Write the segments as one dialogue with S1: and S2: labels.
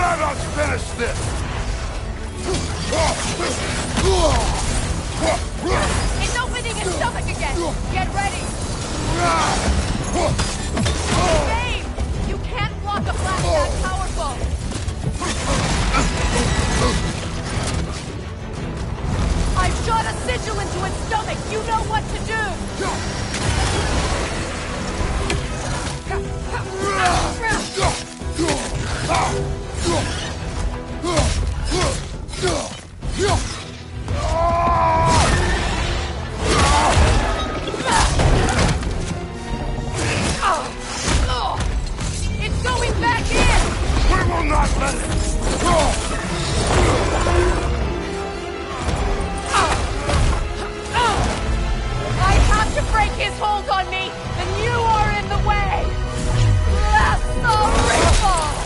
S1: Let us finish this!
S2: It's opening his stomach again! Get ready! Dave! You can't block a blast that powerful! I've shot a sigil into its stomach! You know what to do! It's going back in!
S1: We will not let it!
S2: I have to break his hold on me, and you are in the way! Blast the ripple!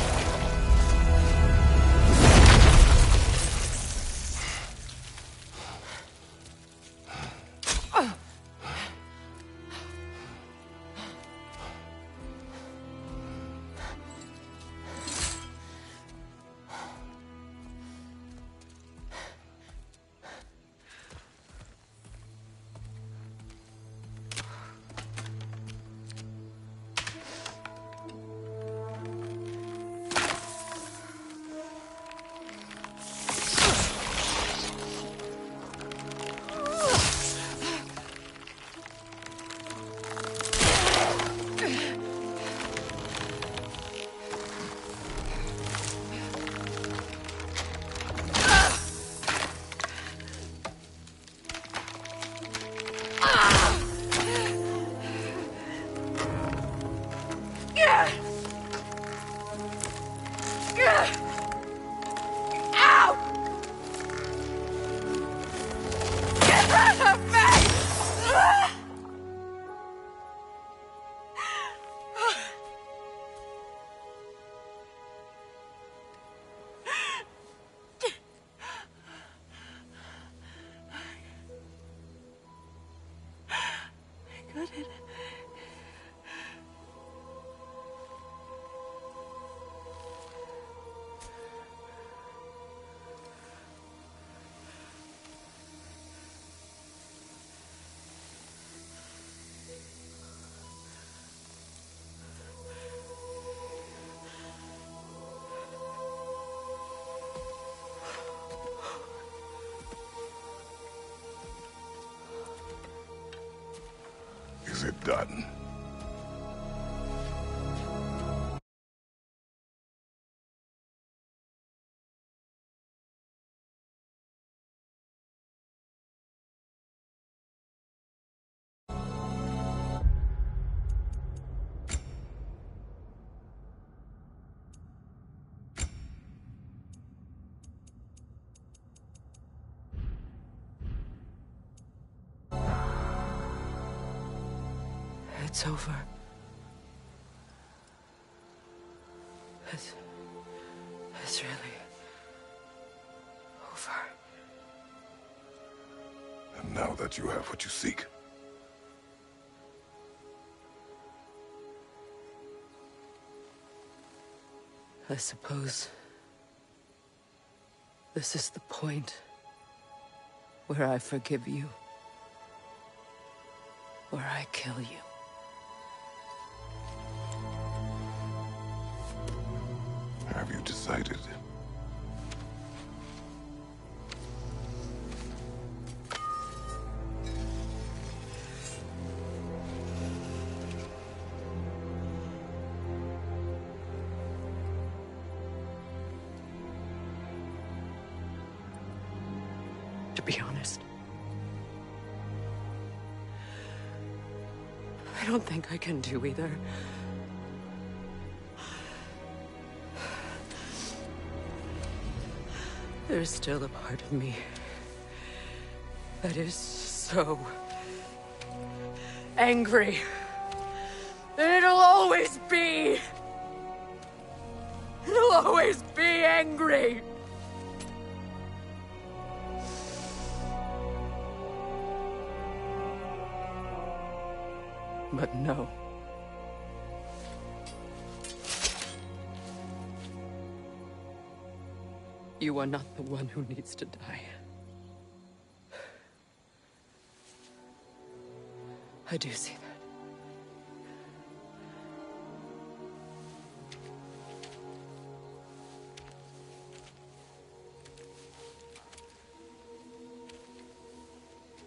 S1: Is it done?
S3: It's over. It's really over.
S1: And now that you have what you seek,
S3: I suppose this is the point where I forgive you, where I kill you.
S1: have you decided?
S3: To be honest, I don't think I can do either. There's still a part of me that is so angry. And it'll always be angry. But no. You are not the one who needs to die. I do see that.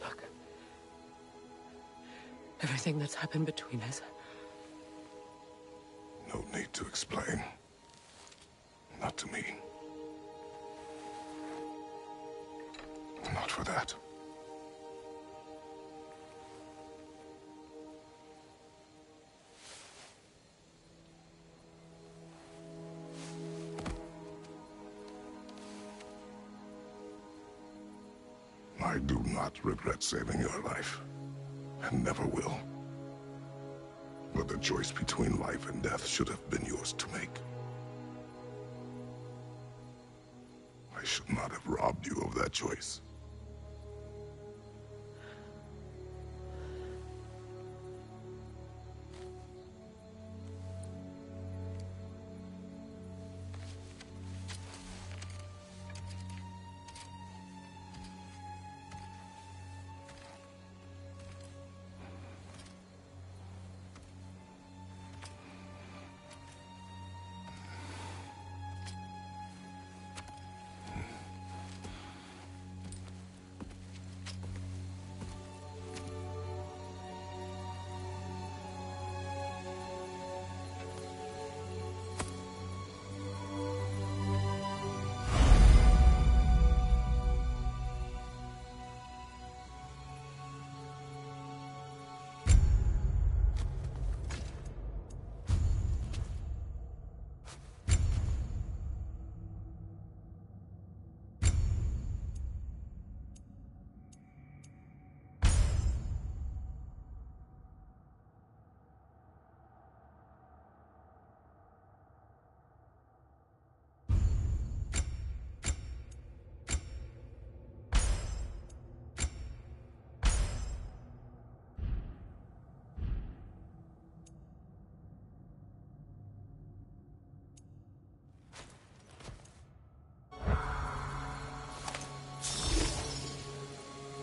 S3: Look. Everything that's happened between us.
S1: No need to explain. Not to me. Not for that. I do not regret saving your life, and never will. But the choice between life and death should have been yours to make. I should not have robbed you of that choice.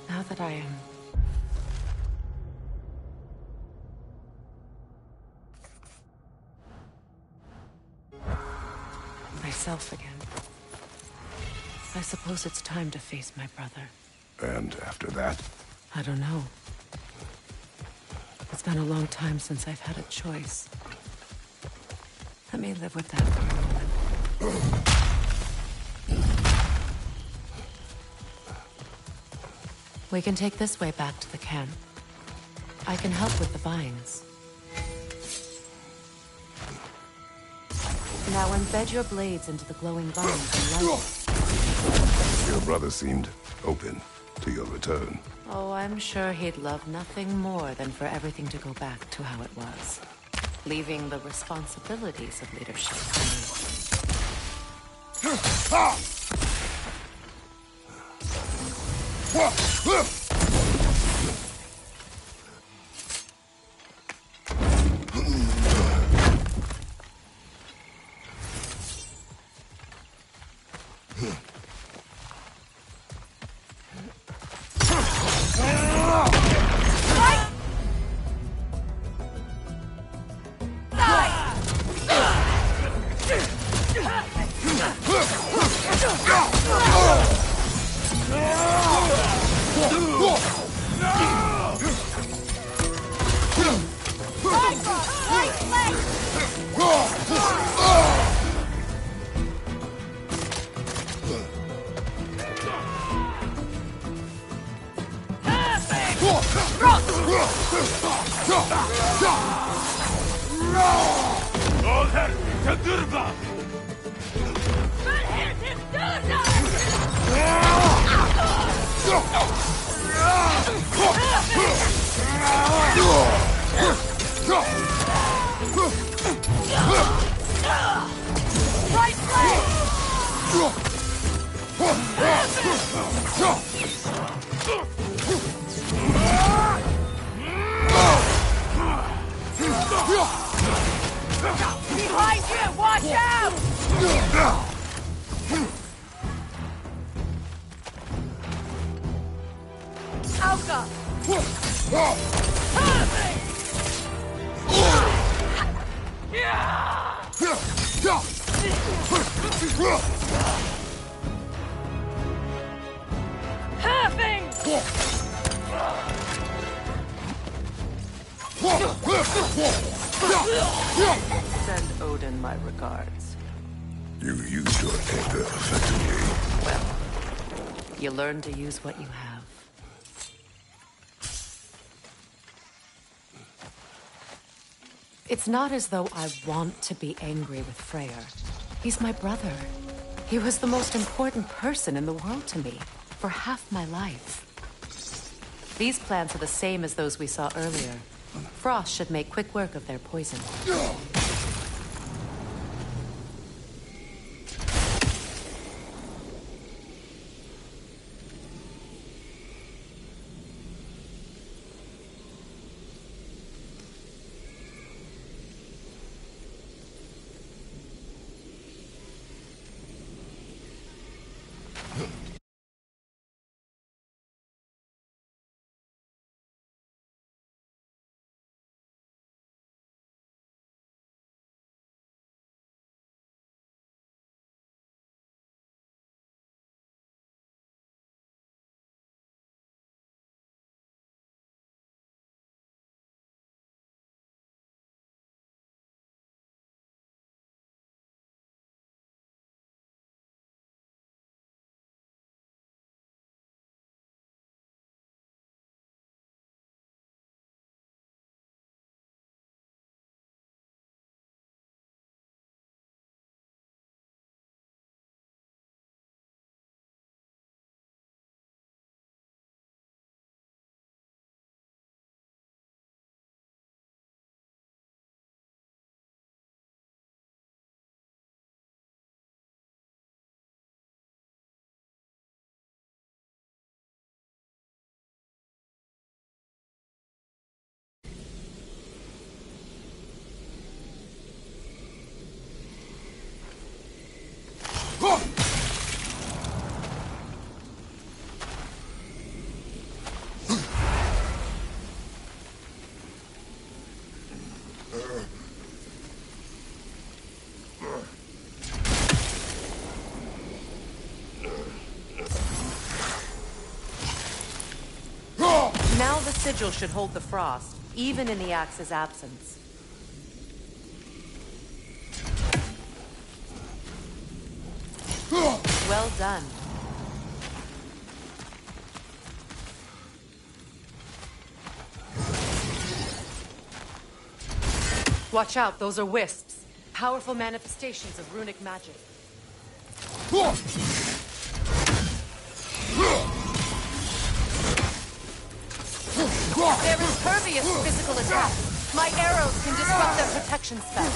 S3: Now that I am myself again, I suppose it's time to face my brother.
S1: And after that?
S3: I don't know. It's been a long time since I've had a choice. Let me live with that for a moment. We can take this way back to the camp. I can help with the vines. Now embed your blades into the glowing vines and light.
S1: Your brother seemed open to your return.
S3: Oh, I'm sure he'd love nothing more than for everything to go back to how it was. Leaving the responsibilities of leadership to me.
S2: Behind you! Watch out! Broca! Halving!
S3: Send Odin my regards.
S1: You used your anger effectively.
S3: Well, you learn to use what you have. It's not as though I want to be angry with Freyr. He's my brother. He was the most important person in the world to me, for half my life. These plants are the same as those we saw earlier. Frost should make quick work of their poison. Now the sigil should hold the frost, even in the axe's absence. Well done. Watch out, those are wisps. Powerful manifestations of runic magic. They're impervious to physical attack. My arrows can disrupt their protection spell.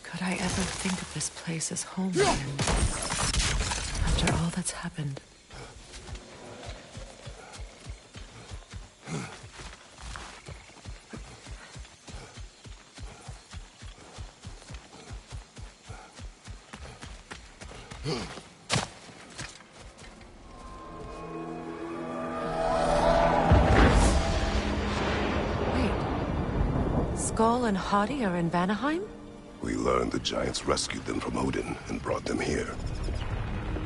S3: Could I ever think of this place as home again? After all that's happened. Wait. Skull and Hati are in Vanaheim?
S1: We learned the giants rescued them from Odin and brought them here.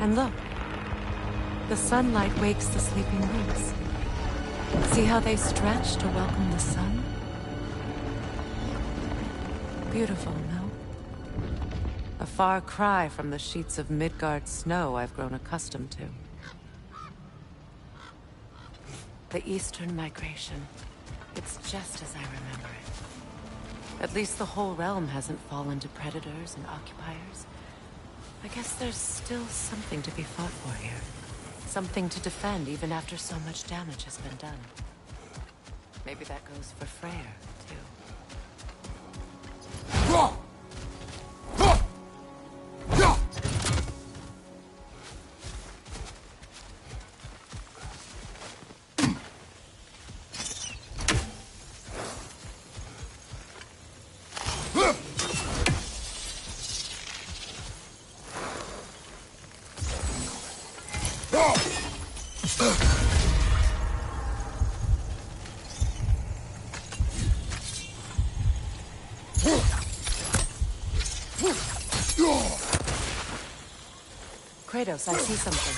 S3: And look. The sunlight wakes the sleeping roots. See how they stretch to welcome the sun? Beautiful, no? A far cry from the sheets of Midgard snow I've grown accustomed to. The Eastern Migration. It's just as I remember it. At least the whole realm hasn't fallen to predators and occupiers. I guess there's still something to be fought for here. Something to defend even after so much damage has been done. Maybe that goes for Freyr, too. Kratos, I see something.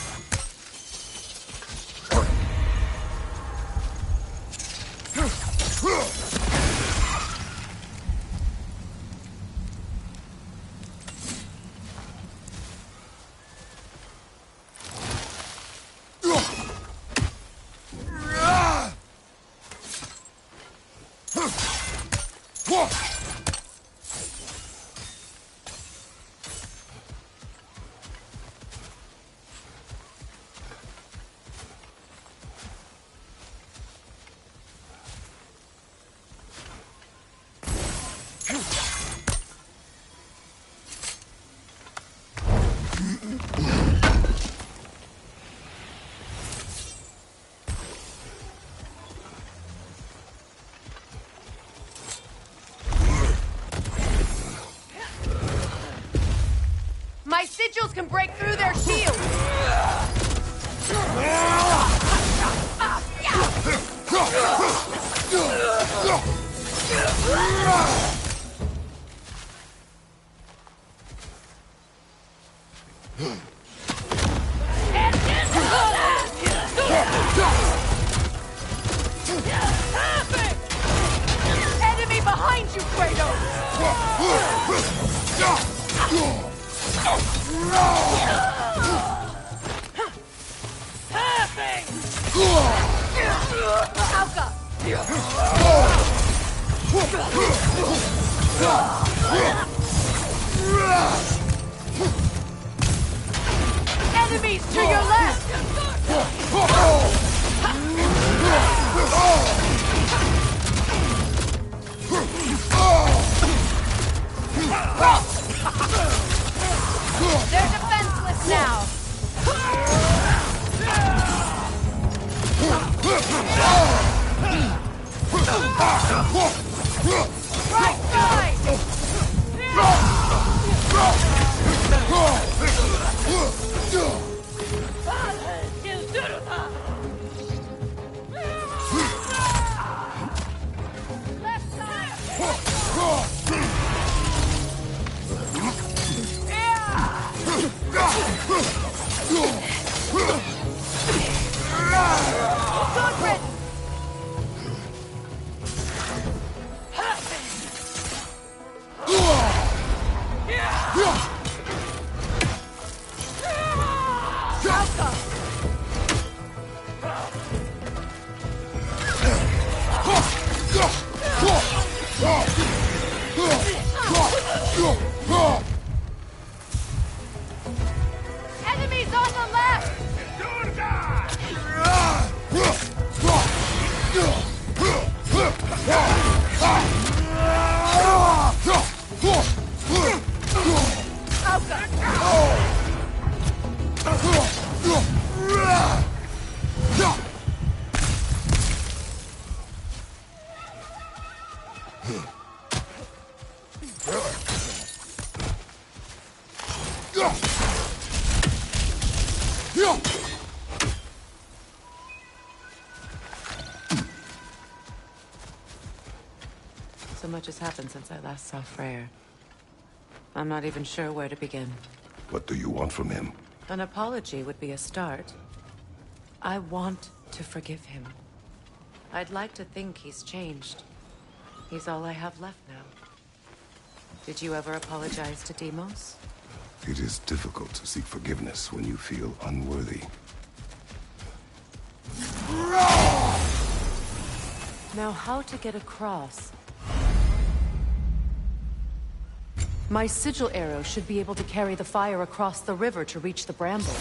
S2: My sigils can break through their shields! Enemy behind you, Kratos! Enemies to your left! They're defenseless now! Right side! Left side! Good. Enemies on the left!
S3: So much has happened since I last saw Freyr. I'm not even sure where to begin.
S1: What do you want from him?
S3: An apology would be a start. I want to forgive him. I'd like to think he's changed. He's all I have left now. Did you ever apologize to Deimos?
S1: It is difficult to seek forgiveness when you feel unworthy.
S3: Now, how to get across? My sigil arrow should be able to carry the fire across the river to reach the bramble.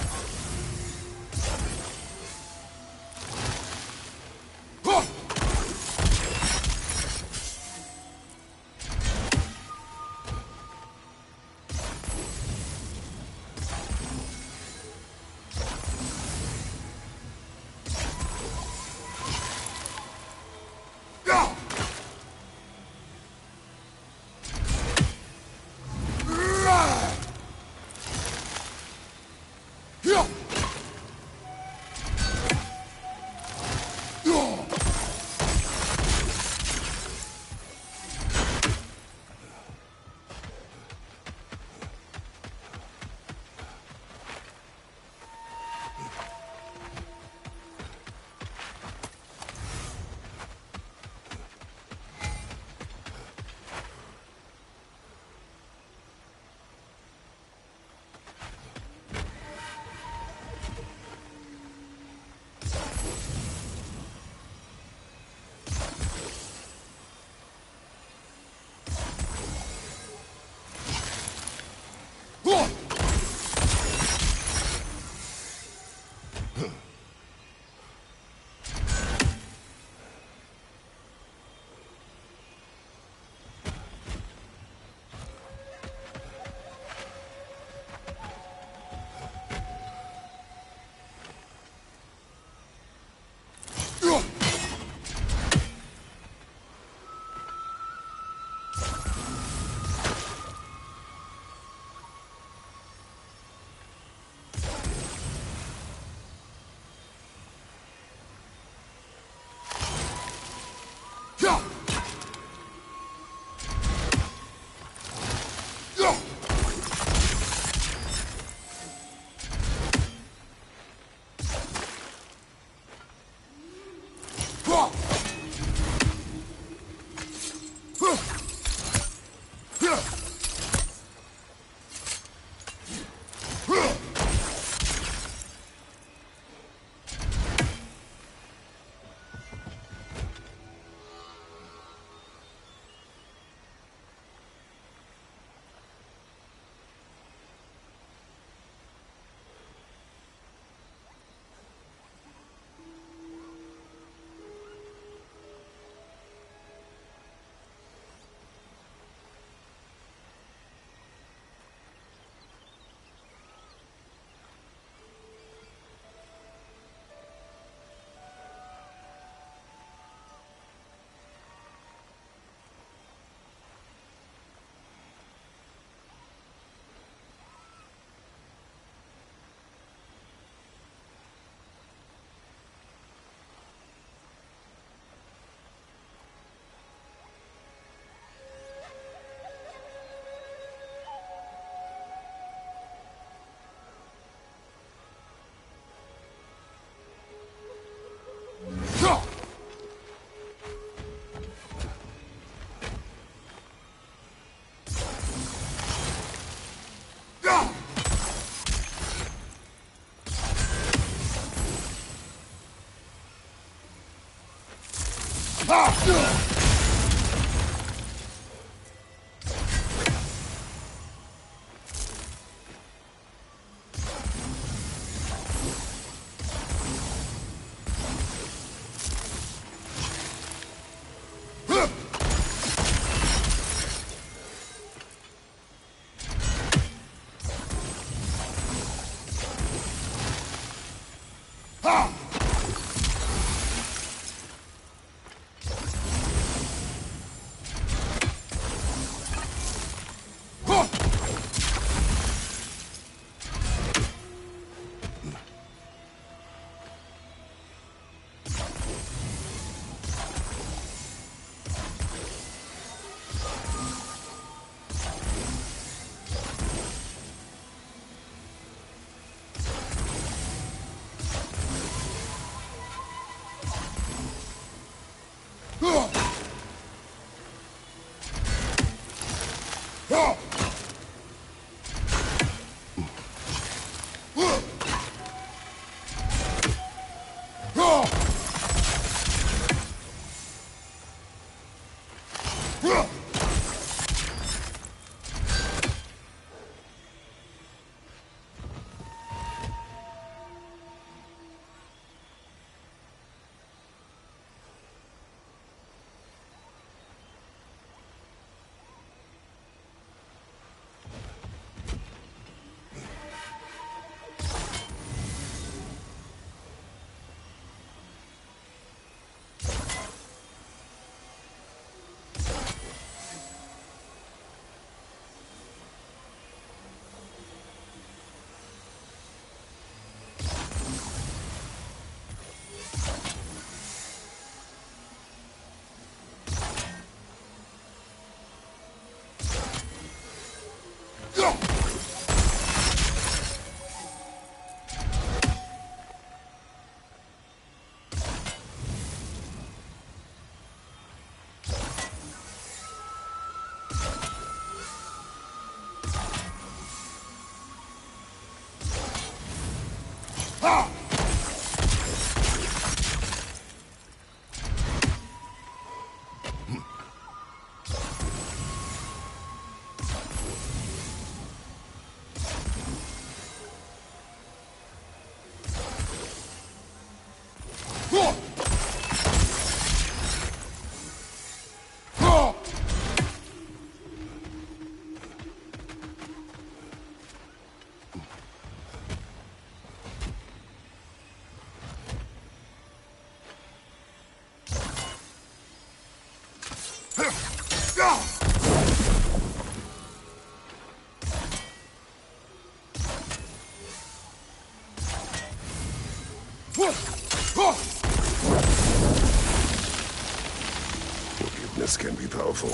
S1: Forgiveness can be powerful,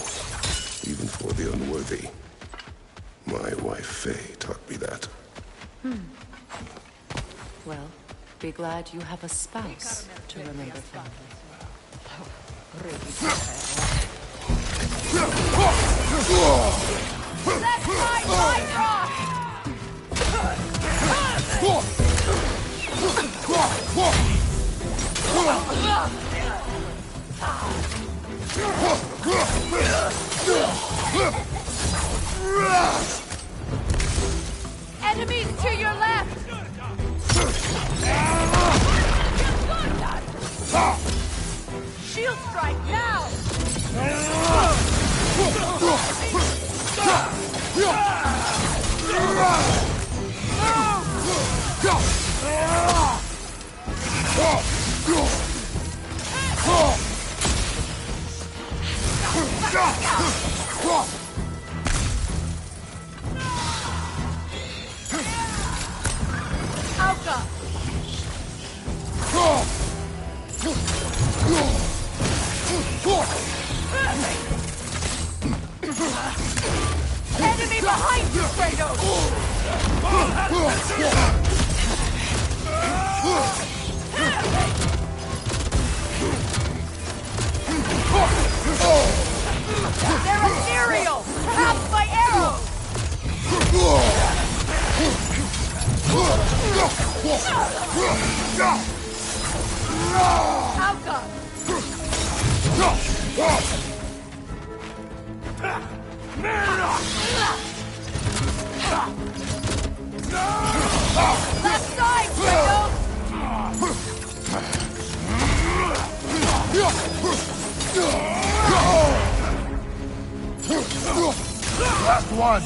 S1: even for the unworthy. My wife, Faye, taught me that.
S3: Well, be glad you have a spouse to remember fondly.
S2: That's my rock! Enemies to your left! Shield strike now! Alka! Enemy behind you, Kratos! They're ethereal! Perhaps by arrows! Alka! Left side, Kratos!
S1: Last one!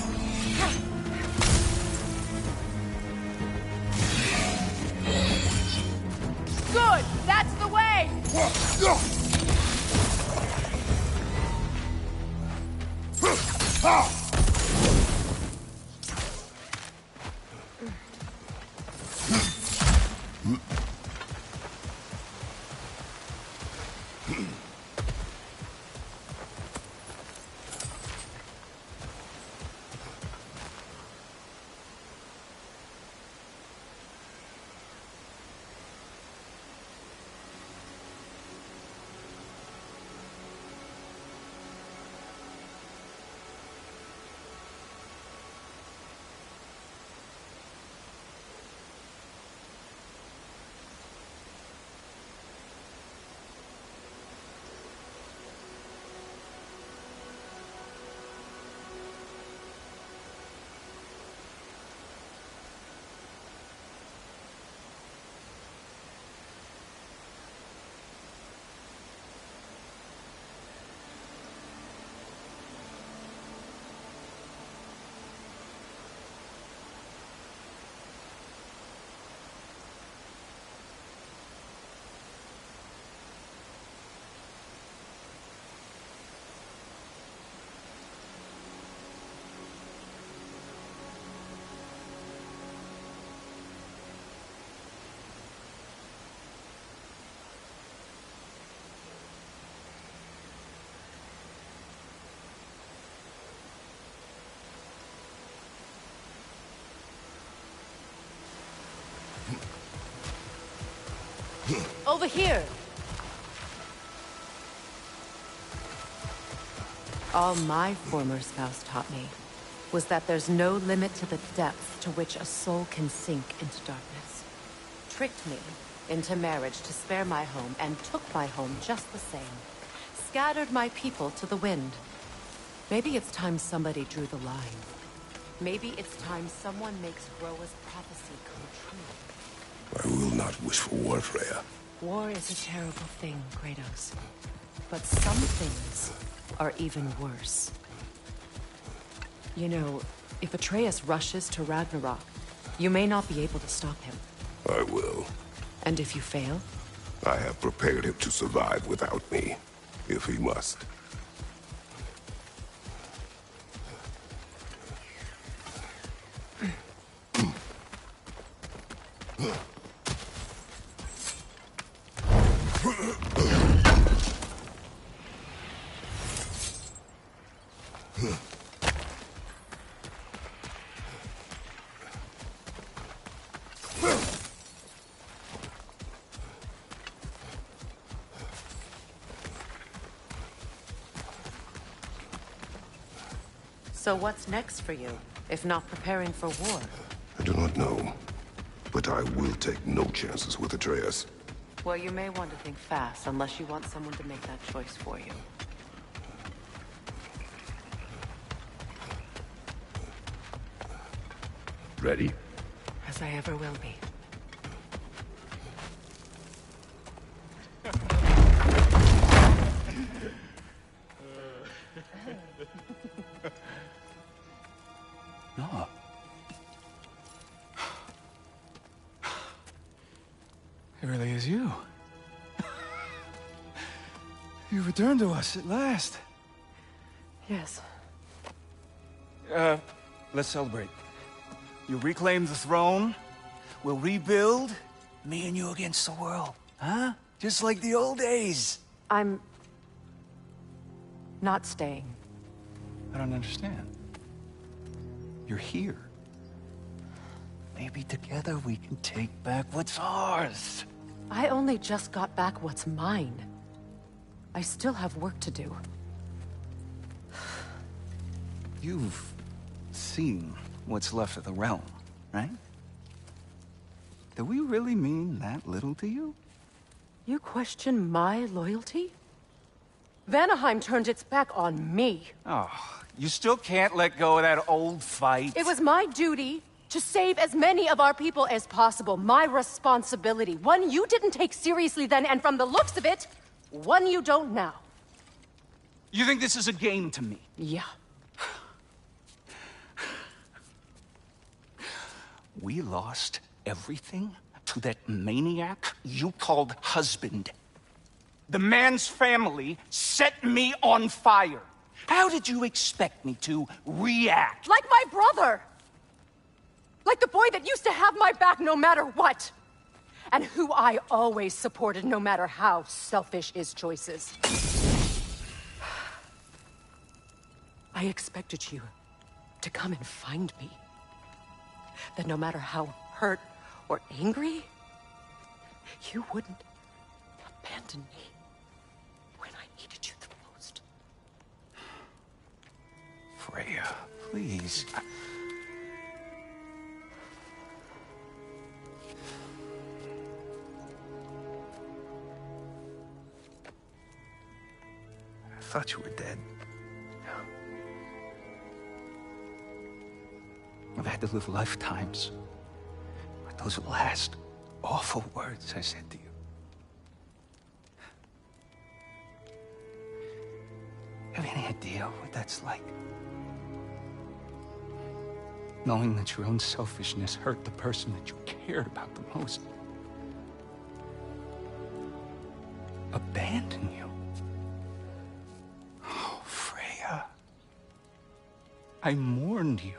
S2: Good! That's the way!
S3: Over here! All my former spouse taught me was that there's no limit to the depth to which a soul can sink into darkness. tricked me into marriage to spare my home and took my home just the same. Scattered my people to the wind. Maybe it's time somebody drew the line. Maybe it's time someone makes Groa's prophecy come true.
S1: I will not wish for war, Freya.
S3: War is a terrible thing, Kratos. But some things are even worse. You know, if Atreus rushes to Ragnarok, you may not be able to stop him.
S1: I will.
S3: And if you fail?
S1: I have prepared him to survive without me, if he must.
S3: So what's next for you, if not preparing for war?
S1: I do not know, but I will take no chances with Atreus.
S3: Well, you may want to think fast, unless you want someone to make that choice for you.
S1: Ready?
S3: As I ever will be.
S4: No. It really is you. You returned to us at last.
S3: Yes.
S4: Let's celebrate. You reclaim the throne. We'll rebuild. Me and you against the world. Huh? Just like the old days.
S3: I'm... not staying.
S4: I don't understand. You're here. Maybe together we can take back what's ours.
S3: I only just got back what's mine. I still have work to do.
S4: You've seen what's left of the realm, right? Do we really mean that little to you?
S3: You question my loyalty? Vanaheim turned its back on me.
S4: Oh, you still can't let go of that old fight?
S3: It was my duty to save as many of our people as possible. My responsibility. One you didn't take seriously then, and from the looks of it, one you don't now.
S4: You think this is a game to me?
S3: Yeah.
S4: We lost everything to that maniac you called husband. The man's family set me on fire. How did you expect me to react?
S3: Like my brother! Like the boy that used to have my back no matter what! And who I always supported no matter how selfish his choices. I expected you to come and find me. That no matter how hurt or angry, you wouldn't abandon me when I needed you the most.
S4: Freya, please. I thought you were dead. I've had to live lifetimes with those last awful words I said to you. Have any idea what that's like? Knowing that your own selfishness hurt the person that you cared about the most. Abandon you. Oh, Freya. I mourned you.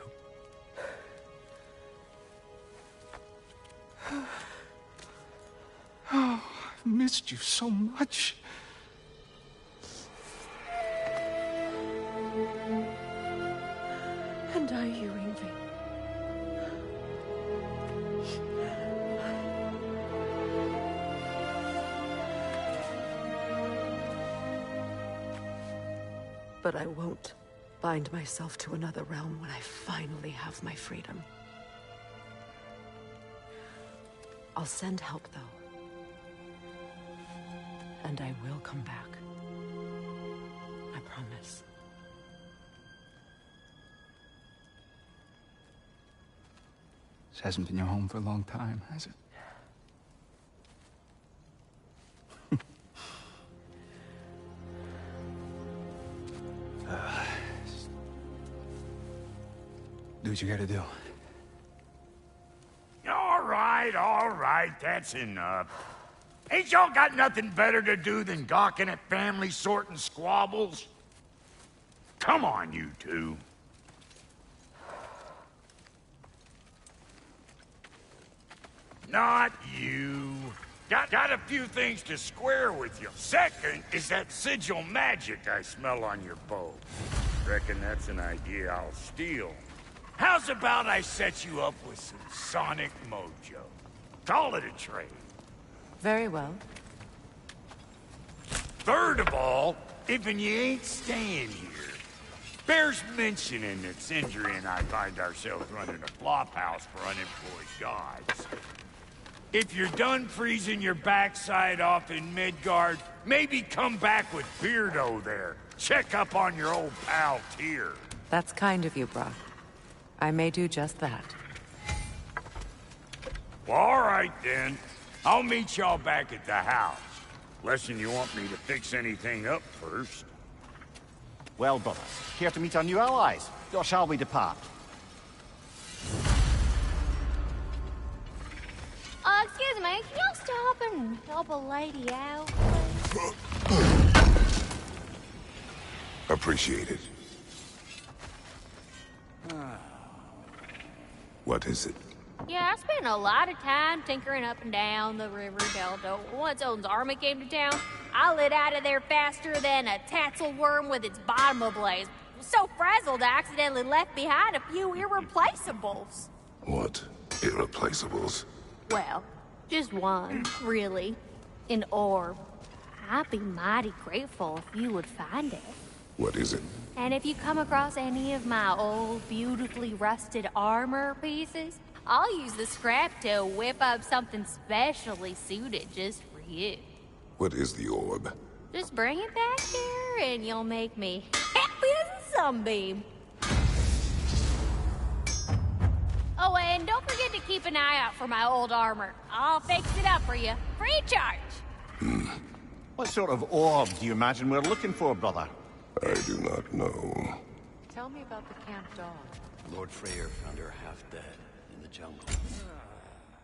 S4: Oh, I've missed you so much.
S3: And are you, Ingvi? But I won't bind myself to another realm when I finally have my freedom. I'll send help, though. And I will come back. I promise.
S4: This hasn't been your home for a long time, has it? Do what you gotta do.
S5: All right, that's enough. Ain't y'all got nothing better to do than gawking at family sorting squabbles? Come on, you two. Not you. Got a few things to square with you. Second is that sigil magic I smell on your bow. Reckon that's an idea I'll steal. How's about I set you up with some sonic mojo? Call it a trade.
S3: Very well.
S5: Third of all, if you ain't staying here, bears mentioning that Sindri and I find ourselves running a flophouse for unemployed gods. If you're done freezing your backside off in Midgard, maybe come back with Beardo there. Check up on your old pal Tyr.
S3: That's kind of you, Brock. I may do just that.
S5: Well, all right then. I'll meet y'all back at the house. Lesson you want me to fix anything up first.
S6: Well, brother, care to meet our new allies? Or shall we depart?
S7: Excuse me, can y'all stop and help a lady out,
S1: Appreciate it. What is it?
S7: Yeah, I spent a lot of time tinkering up and down the river delta. Once Odin's army came to town, I lit out of there faster than a tassel worm with its bottom ablaze. So frazzled, I accidentally left behind a few irreplaceables.
S1: What? Irreplaceables?
S7: Well, just one, really. An orb. I'd be mighty grateful if you would find it.
S1: What is it?
S7: And if you come across any of my old, beautifully rusted armor pieces, I'll use the scrap to whip up something specially suited just for you.
S1: What is the orb?
S7: Just bring it back here and you'll make me happy as a sunbeam. Oh, and don't forget to keep an eye out for my old armor. I'll fix it up for you, free of charge.
S6: What sort of orb do you imagine we're looking for, brother?
S1: I do not know.
S3: Tell me about the camp dog.
S8: Lord Freyr found her half dead in the jungle.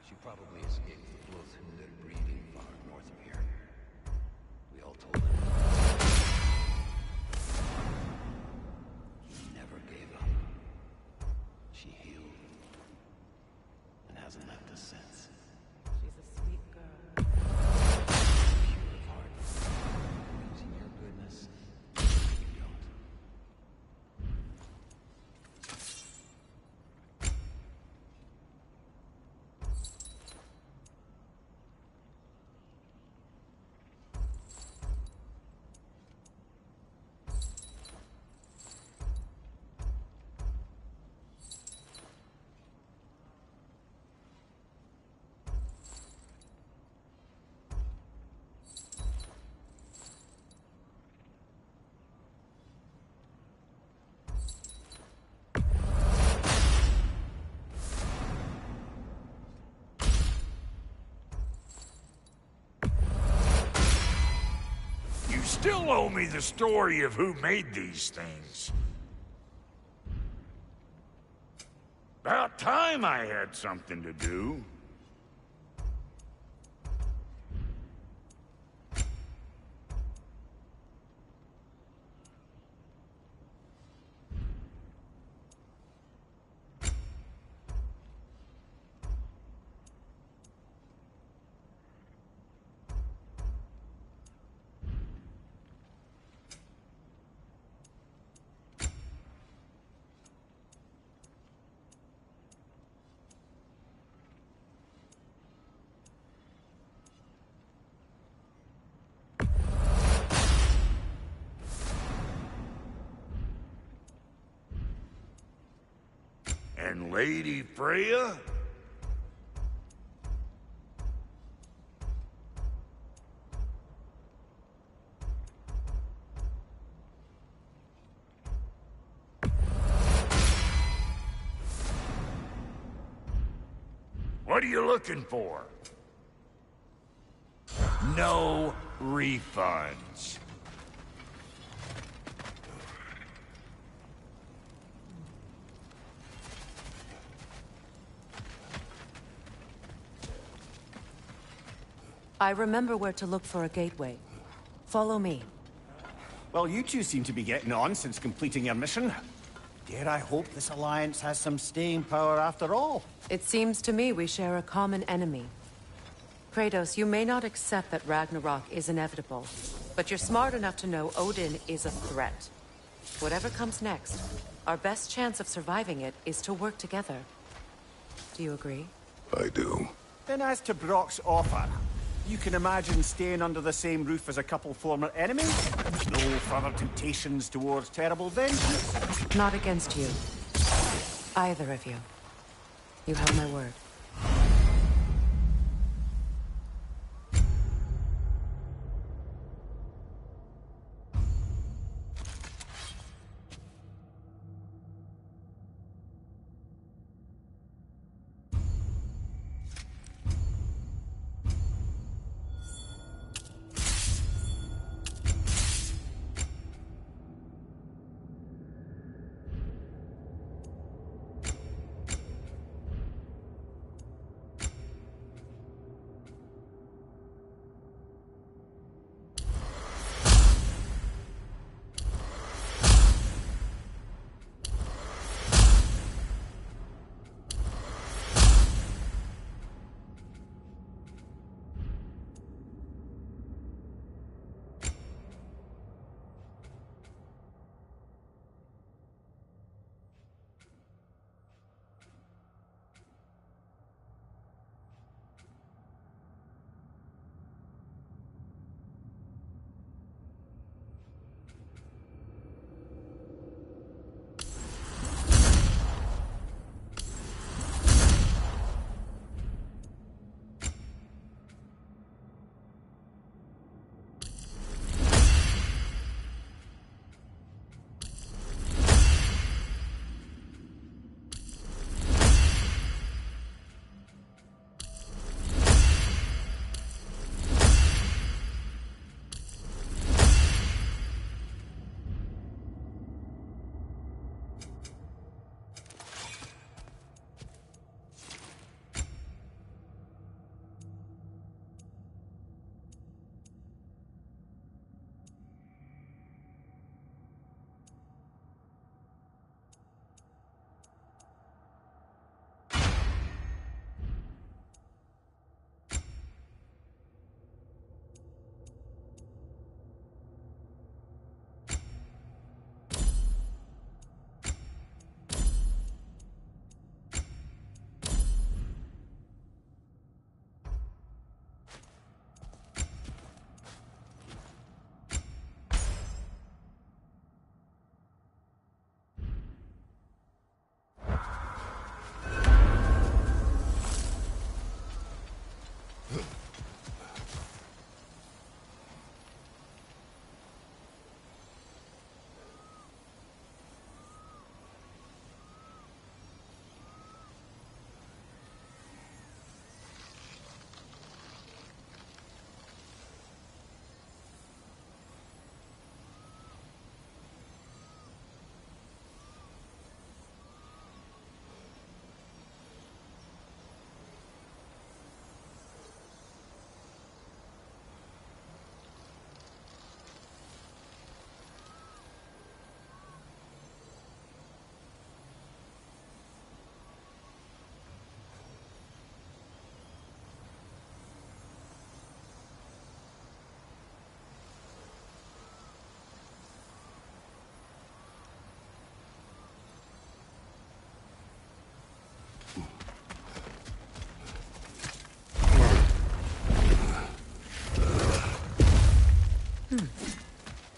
S8: She probably escaped the blood-hooded breeding far north of here. We all told him. He never gave up. She healed. And hasn't left us since.
S3: She's a sweet girl.
S8: Pure of heart. Using your goodness. You don't.
S5: You still owe me the story of who made these things. About time I had something to do. And Lady Freya? What are you looking for? No refunds.
S3: I remember where to look for a gateway. Follow me.
S6: Well, you two seem to be getting on since completing your mission. Dare I hope this alliance has some staying power after all?
S3: It seems to me we share a common enemy. Kratos, you may not accept that Ragnarok is inevitable, but you're smart enough to know Odin is a threat. Whatever comes next, our best chance of surviving it is to work together. Do you agree?
S1: I do.
S6: Then as to Brock's offer, you can imagine staying under the same roof as a couple former enemies? No further temptations towards terrible vengeance?
S3: Not against you. Either of you. You have my word.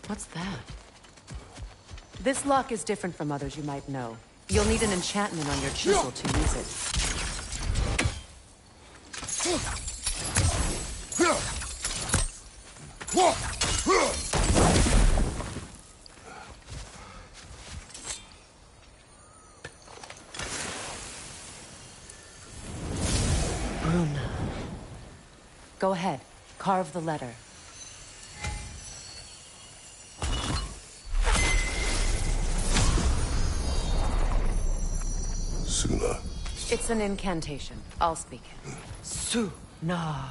S3: What's that? This lock is different from others you might know. You'll need an enchantment on your chisel to use it. Go ahead. Carve the letter.
S1: Suna.
S3: It's an incantation. I'll speak it. Suna.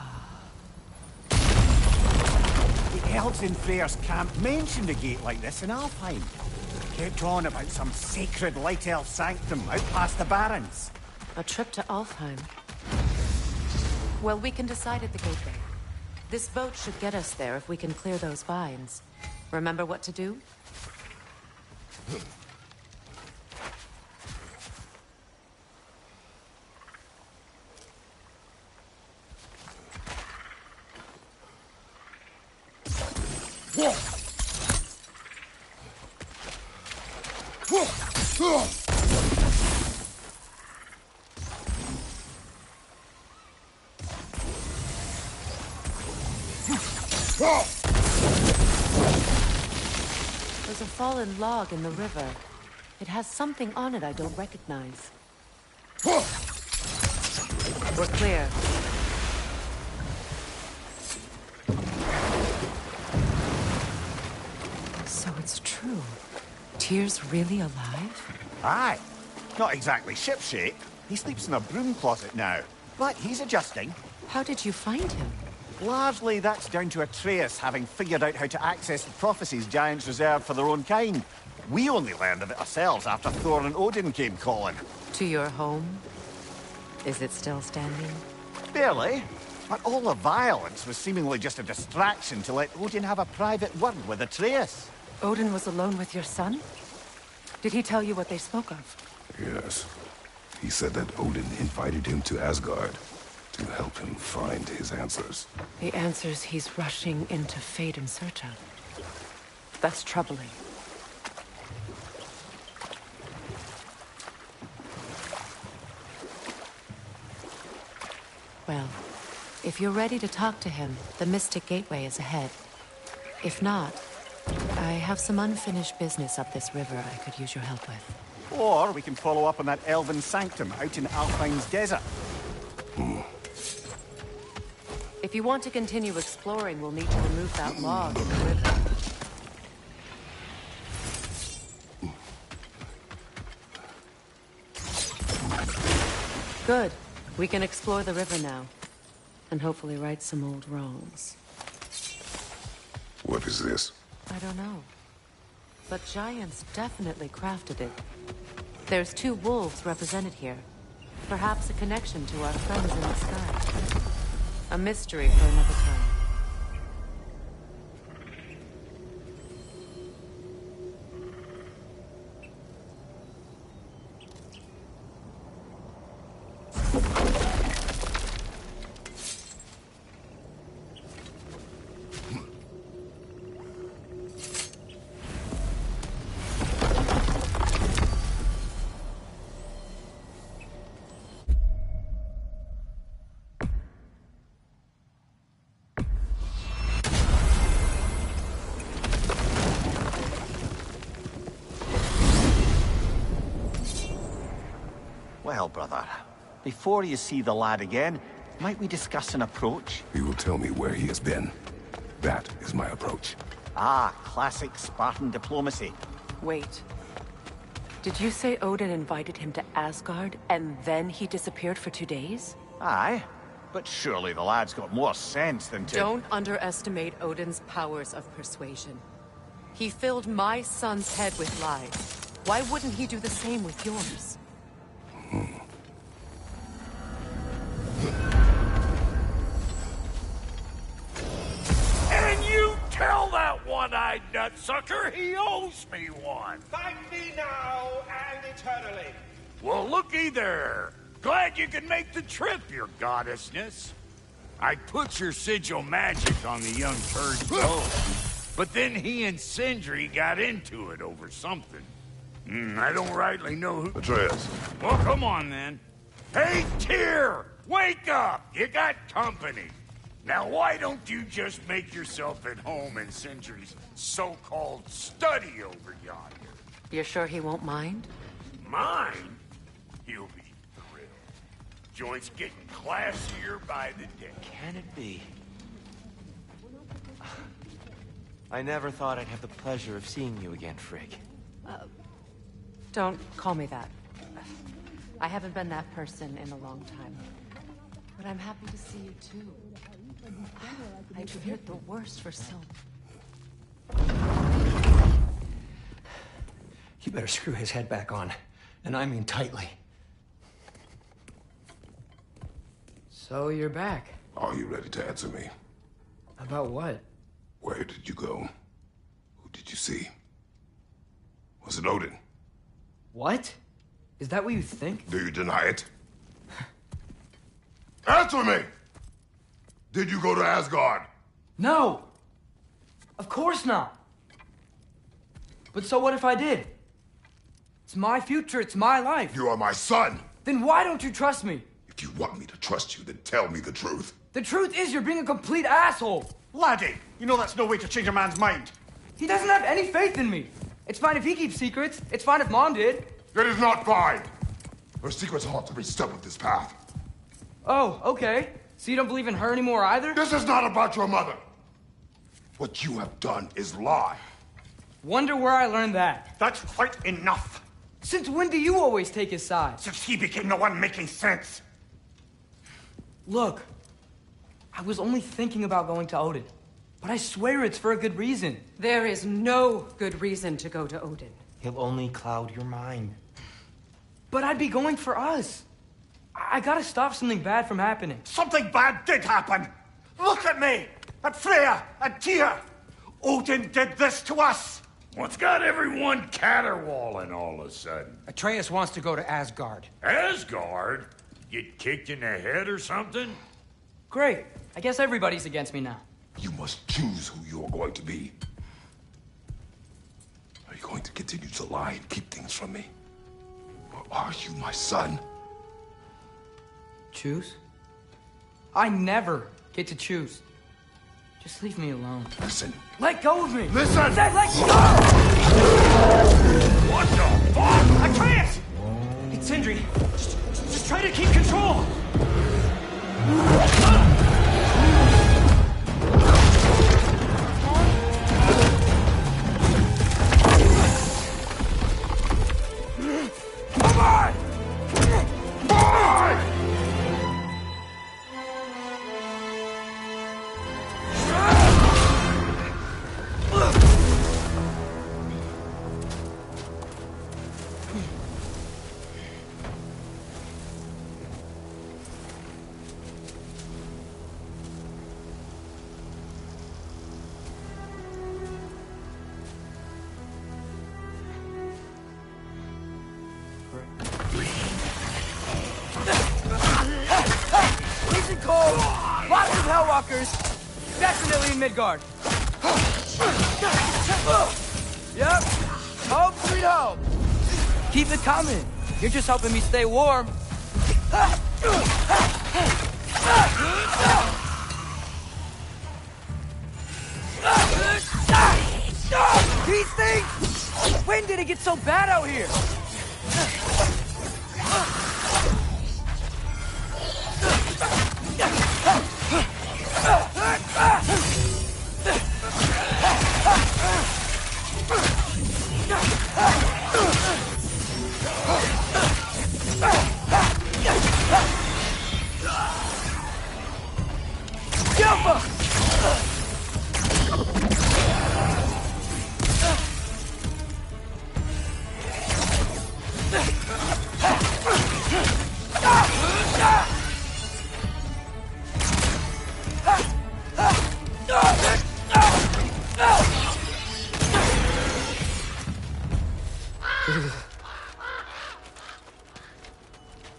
S6: The elves in Freyr's camp mentioned a gate like this in Alfheim. Kept on about some sacred light elf sanctum out past the Barrens.
S3: A trip to Alfheim. Well, we can decide at the gateway. This boat should get us there if we can clear those vines. Remember what to do? There's a fallen log in the river. It has something on it I don't recognize. We're clear. So it's true. Tyr's really alive?
S6: Aye. Not exactly shipshape. He sleeps in a broom closet now. But he's adjusting.
S3: How did you find him?
S6: Largely, that's down to Atreus having figured out how to access the prophecies giants reserved for their own kind. We only learned of it ourselves after Thor and Odin came calling.
S3: To your home? Is it still standing?
S6: Barely. But all the violence was seemingly just a distraction to let Odin have a private word with Atreus.
S3: Odin was alone with your son? Did he tell you what they spoke of?
S1: Yes. He said that Odin invited him to Asgard to help him find his answers.
S3: The answers he's rushing into fate in search of. That's troubling. Well, if you're ready to talk to him, the Mystic Gateway is ahead. If not, I have some unfinished business up this river I could use your help with.
S6: Or we can follow up on that elven sanctum out in Alfheim's desert.
S3: If you want to continue exploring, we'll need to remove that log in the river. Good. We can explore the river now. And hopefully right some old wrongs.
S1: What is this?
S3: I don't know. But giants definitely crafted it. There's 2 wolves represented here. Perhaps a connection to our friends in the sky. A mystery for another time.
S6: Well, brother, before you see the lad again, might we discuss an approach?
S1: He will tell me where he has been. That is my approach.
S6: Ah, classic Spartan diplomacy.
S3: Wait. Did you say Odin invited him to Asgard, and then he disappeared for 2 days?
S6: Aye, but surely the lad's got more sense than to...
S3: Don't underestimate Odin's powers of persuasion. He filled my son's head with lies. Why wouldn't he do the same with yours?
S5: And you tell that one-eyed nutsucker he owes me one.
S9: Thank me now and eternally.
S5: Well, looky there. Glad you could make the trip, your goddessness. I put your sigil magic on the young turd's bow, but then he and Sindri got into it over something. I don't rightly know who...
S1: Atreus.
S5: Well, come on, then. Hey, Tyr! Wake up! You got company. Now, why don't you just make yourself at home in Sindri's so-called study over yonder?
S3: You're sure he won't mind?
S5: Mine? He'll be thrilled. joint's getting classier by the day.
S10: Can it be? I never thought I'd have the pleasure of seeing you again, Frigg.
S3: Don't call me that. I haven't been that person in a long time. But I'm happy to see you too. I feared the worst for so.
S10: You better screw his head back on. And I mean tightly.
S11: So you're back.
S1: Are you ready to answer me?
S11: About what?
S1: Where did you go? Who did you see? Was it Odin?
S11: What? Is that what you think?
S1: Do you deny it? Answer me! Did you go to Asgard?
S11: No! Of course not! But so what if I did? It's my future, it's my life.
S1: You are my son!
S11: Then why don't you trust me?
S1: If you want me to trust you, then tell me the truth.
S11: The truth is you're being a complete asshole!
S6: Laddie, you know that's no way to change a man's mind.
S11: He doesn't have any faith in me. It's fine if he keeps secrets. It's fine if Mom did.
S1: It is not fine! Her secrets haunt every step of this path.
S11: Oh, okay. So you don't believe in her anymore either?
S1: This is not about your mother! What you have done is lie.
S11: Wonder where I learned that.
S6: That's quite enough.
S11: Since when do you always take his side?
S6: Since he became the one making sense.
S11: Look, I was only thinking about going to Odin. But I swear it's for a good reason.
S3: There is no good reason to go to Odin.
S10: He'll only cloud your mind.
S11: But I'd be going for us. I gotta stop something bad from happening.
S6: Something bad did happen. Look at me, at Freya, at Tyr. Odin did this to us.
S5: What's got everyone caterwauling all of a sudden?
S10: Atreus wants to go to Asgard.
S5: Asgard? Get kicked in the head or something?
S11: Great. I guess everybody's against me now.
S1: You must choose who you are going to be. Are you going to continue to lie and keep things from me? Or are you my son?
S11: Choose? I never get to choose. Just leave me alone.
S1: Listen.
S11: Let go of me!
S1: Listen!
S11: I said let go!
S5: What the fuck?
S11: Atreus! It's Sindri. Just try to keep control!
S1: Come on! Come on!
S11: Freezing cold! Lots of Hellwalkers! Definitely in Midgard! Yep! Home sweet home! Keep it coming! You're just helping me stay warm! These things! When did it get so bad out here?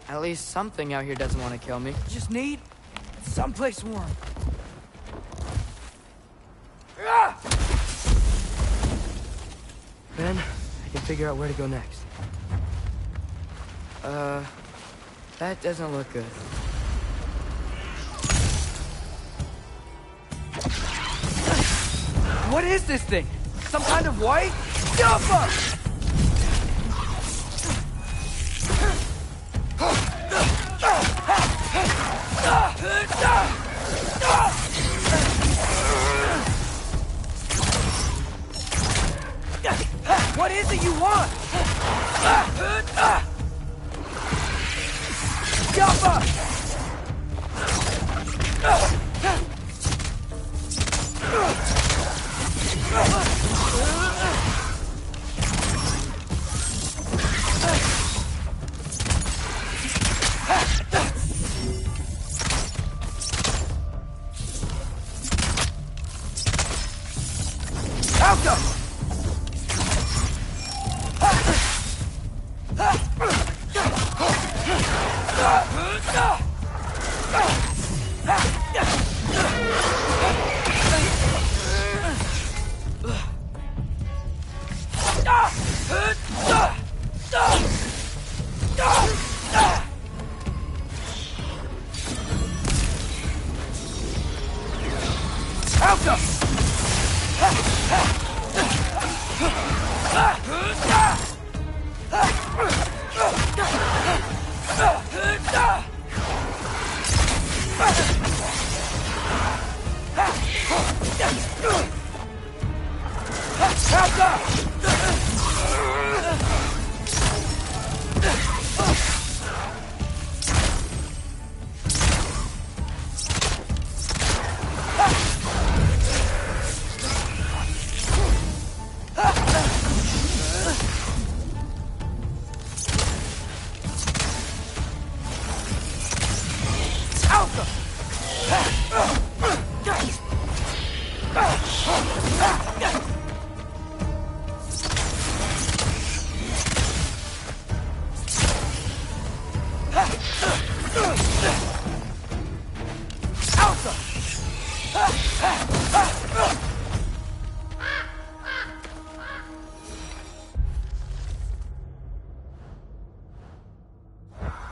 S11: At least something out here doesn't want to kill me. Just need someplace warm. Then I can figure out where to go next. That doesn't look good. What is this thing? Some kind of white? Jumper! What is it you want? Jump!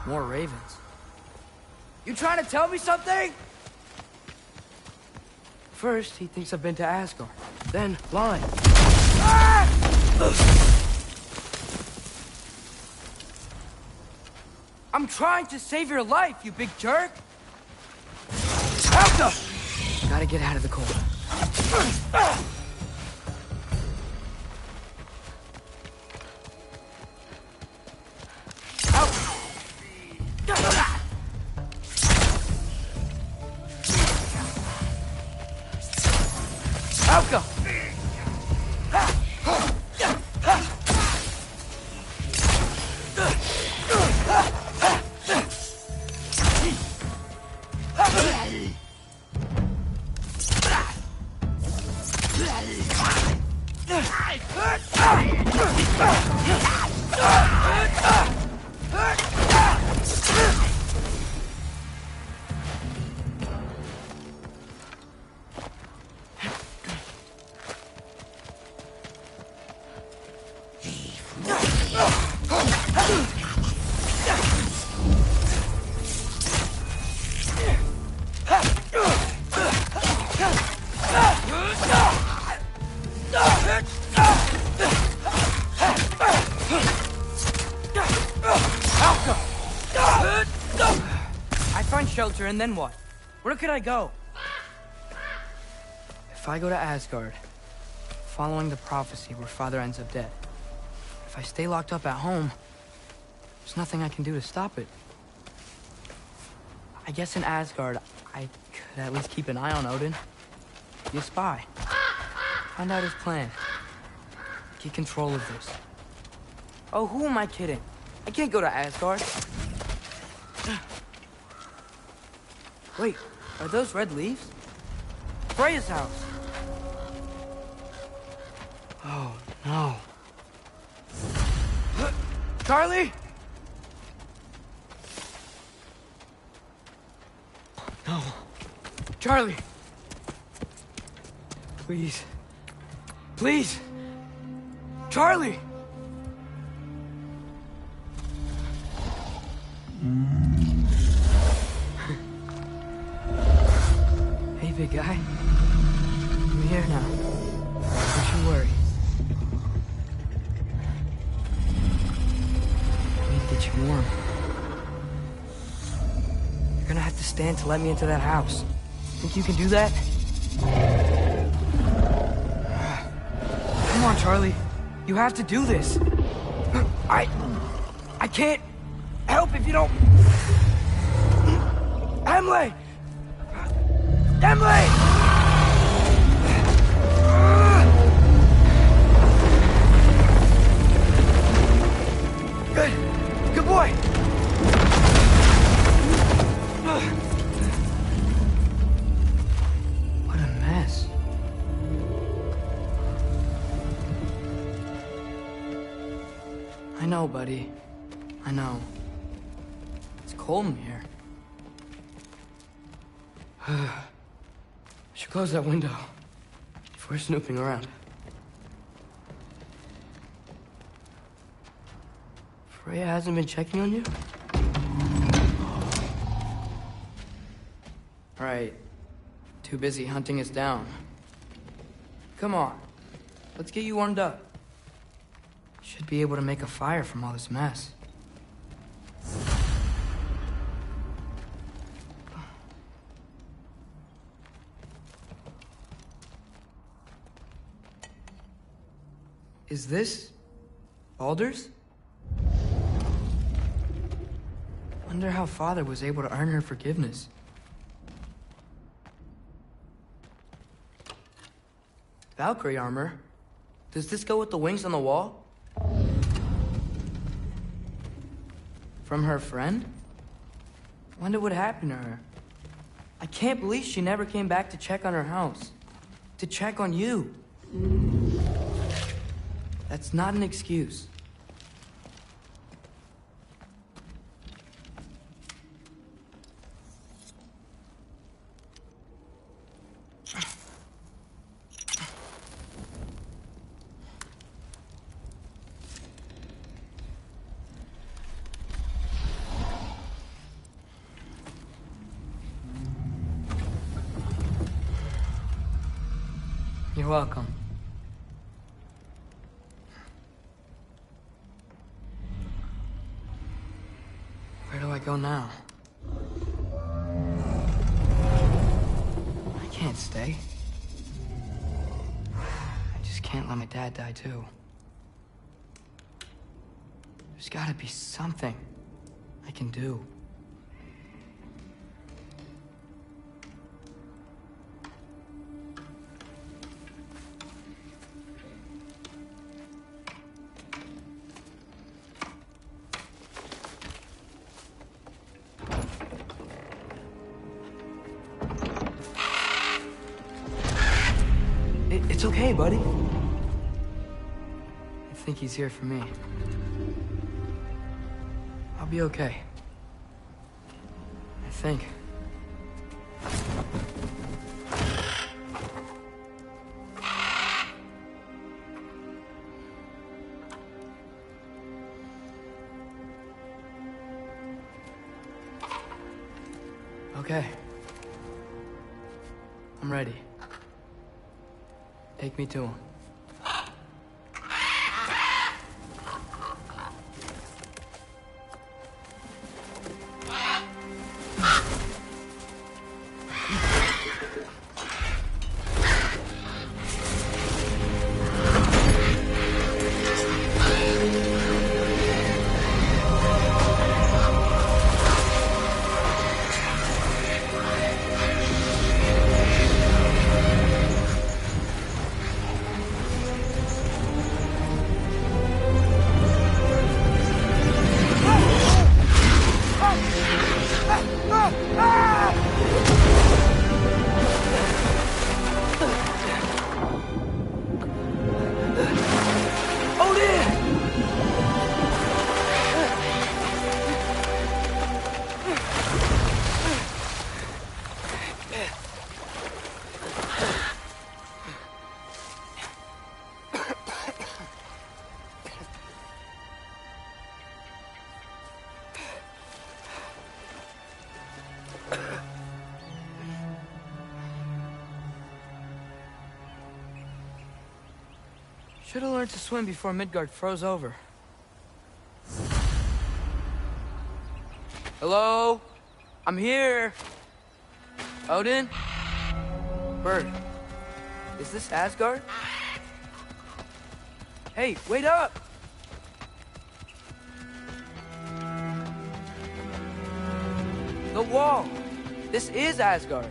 S11: More ravens. You trying to tell me something? First, he thinks I've been to Asgard. Then, lying. Ah! I'm trying to save your life, you big jerk! Help! Gotta get out of the cold. Go. Shelter, and then what? Where could I go? If I go to Asgard, following the prophecy where Father ends up dead, if I stay locked up at home, there's nothing I can do to stop it. I guess in Asgard, I could at least keep an eye on Odin. Be a spy. Find out his plan. Get control of this. Oh, who am I kidding? I can't go to Asgard. Wait, are those red leaves? Freya's house! Oh, no. Charlie? No. Charlie! Please. Please! Charlie! Big guy. I'm here now. Don't you worry. I need to get you warm. You're gonna have to stand to let me into that house. Think you can do that? Come on, Charlie. You have to do this. I can't help if you don't... Emily! Emily! Good boy! What a mess. I know, buddy. I know. It's cold in here. Should close that window if we're snooping around. Freya hasn't been checking on you? Right. Too busy hunting us down. Come on. Let's get you warmed up. Should be able to make a fire from all this mess. Is this Balder's? Wonder how Father was able to earn her forgiveness. Valkyrie armor? Does this go with the wings on the wall? From her friend? Wonder what happened to her. I can't believe she never came back to check on her house. To check on you. That's not an excuse. You're welcome. Where do I go now? I can't stay. I just can't let my dad die too. There's gotta be something I can do. It's okay, buddy. I think he's here for me. I'll be okay. I think. Okay. I'm ready. Take me to him. Should have learned to swim before Midgard froze over. Hello? I'm here. Odin? Bird. Is this Asgard? Hey, wait up! The wall! This is Asgard.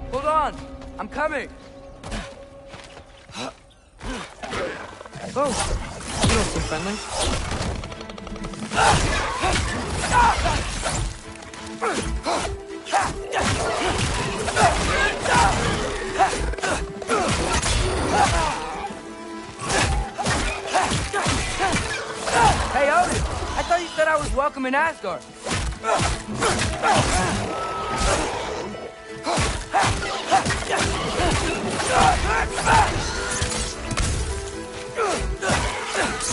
S11: Hold on! I'm coming! Oh! You don't seem friendly. Hey, Odin! I thought you said I was welcome in Asgard.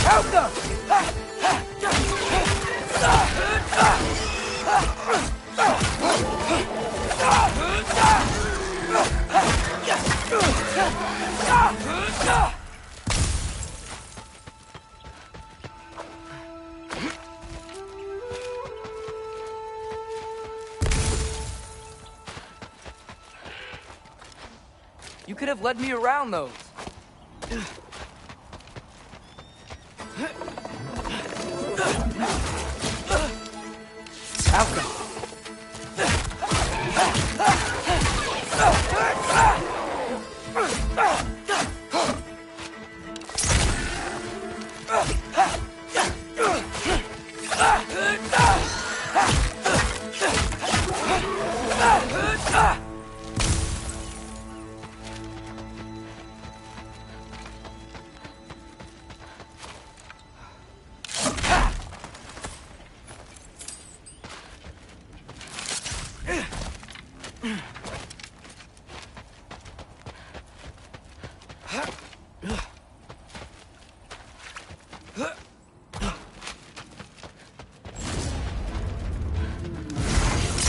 S11: Help them! You could have led me around those. Alka.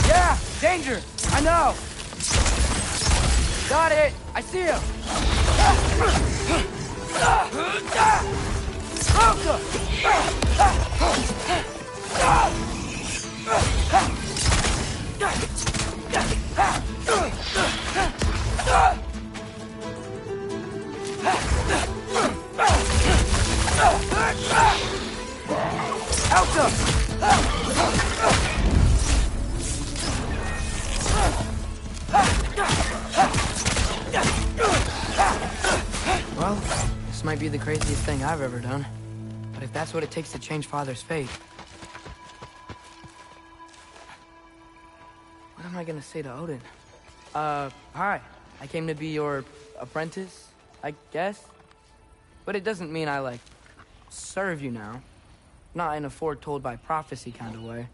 S11: Yeah, danger! I know! Got it! I see him! Well, this might be the craziest thing I've ever done. But if that's what it takes to change Father's fate... what am I gonna say to Odin? Hi. I came to be your apprentice, I guess? But it doesn't mean I, like, serve you now. Not in a foretold by prophecy kind of way.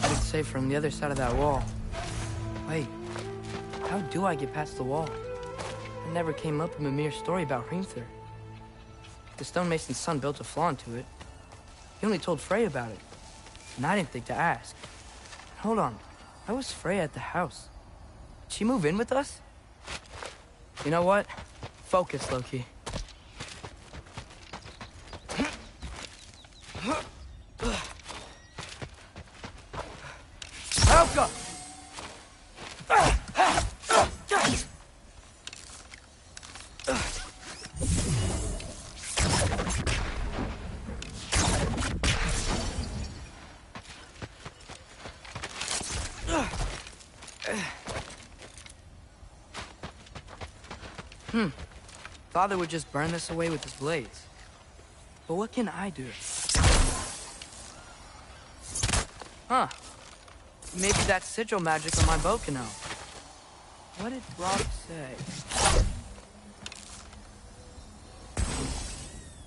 S11: It's safe from the other side of that wall. Wait, how do I get past the wall? It never came up in Mimir's story about Hrimthur. The stonemason's son built a flaw into it. He only told Frey about it, and I didn't think to ask. Hold on, why was Frey at the house? Did she move in with us? You know what? Focus, Loki. Helga! Father would just burn this away with his blades. But what can I do? Huh. Maybe that sigil magic on my bow can help. What did Rob say?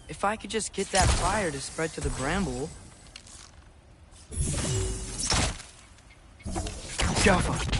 S11: If I could just get that fire to spread to the bramble... Jaffa!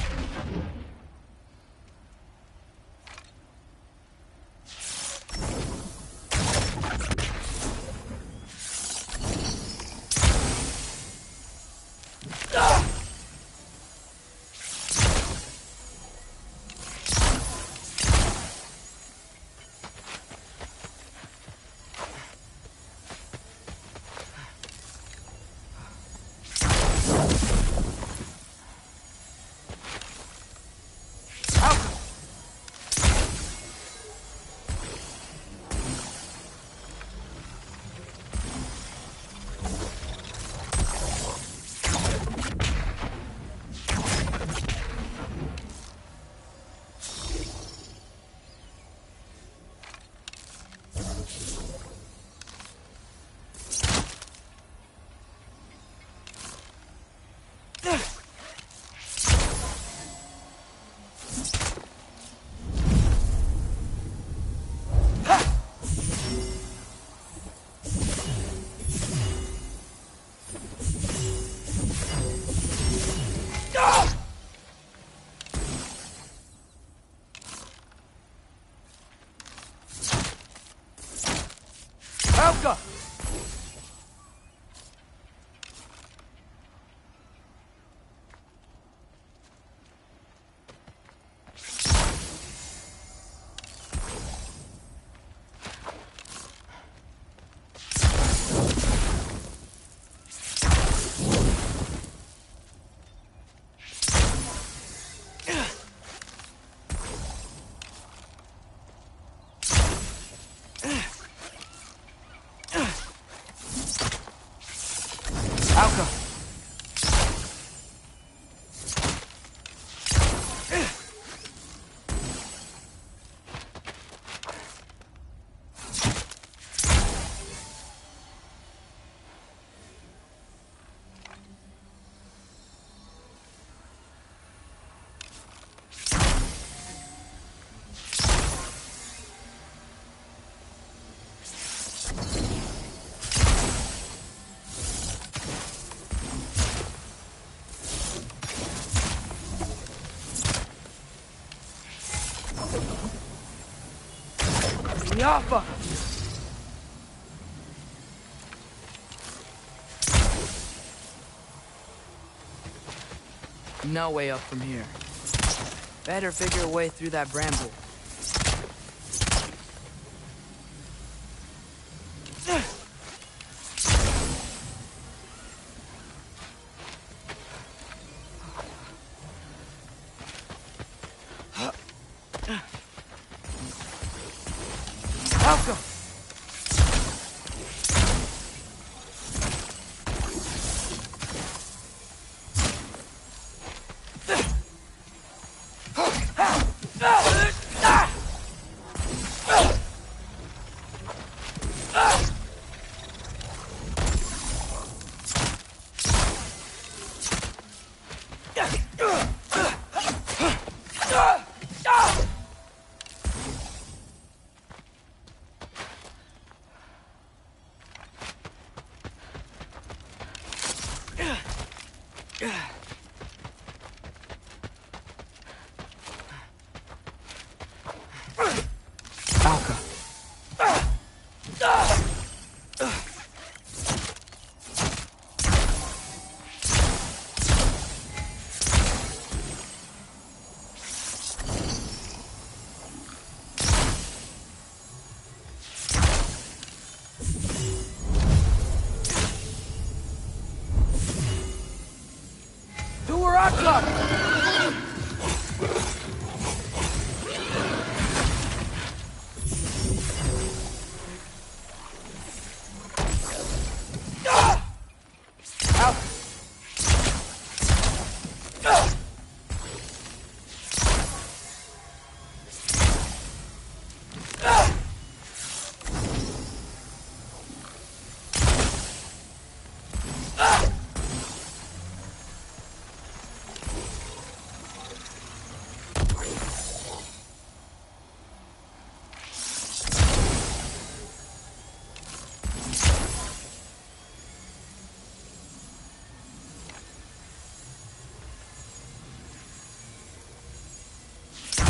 S11: Helga! Jaffa! No way up from here. Better figure a way through that bramble. Alka.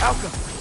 S11: Malcolm!